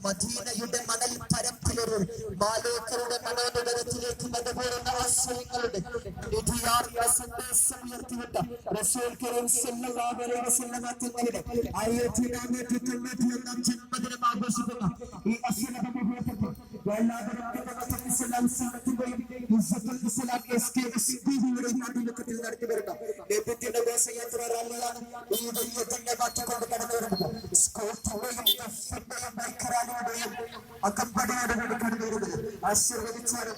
മദീനയുടെ മണൽ പരപ്പിലൊരു ബാലോക്കരുടെ മനോനിടത്തിലേക്ക് മതപൂർണ്ണ ആശയങ്ങളുടെ നിധിയാർന്ന സന്ദേശം ഉയർത്തിവിട്ട റസൂൽ കരീം സല്ലല്ലാഹു അലൈഹി വസല്ലം തങ്ങളുടെ 1491 ജന്മദിനം ആഘോഷിക്കുന്ന ഈ അസുലഭ മുഹൂർത്തത്തിൽ നടത്തി വരുന്ന ലഭ്യത്തിന്റെ ഘോഷയാത്ര റാലിയാണ് ഈ വലിയ തന്നെ മാറ്റിക്കൊണ്ട് കടന്നു വരുന്നത്. ബൈക്കറാലിയുടെയും അകമ്പടിയോടുകൂടി കടന്നു വരുന്നത് ആശീർവദിച്ചാലും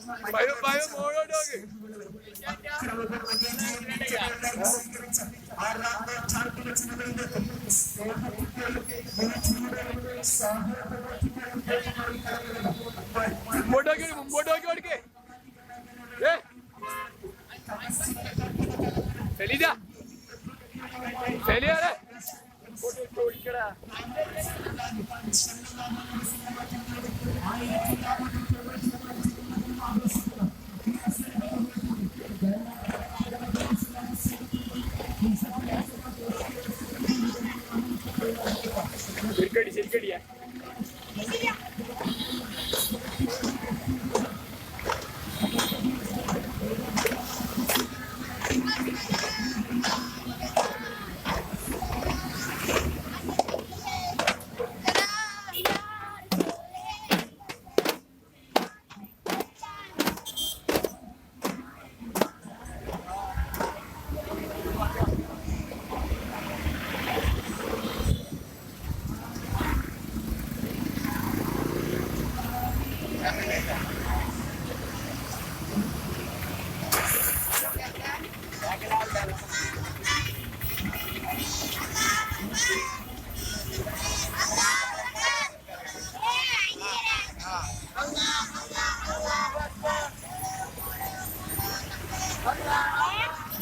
മുമ്പോട്ടോക്കി ഓടിക്കേ ഫെലിജ ഫെലിയാരെ ഓടിക്കടാ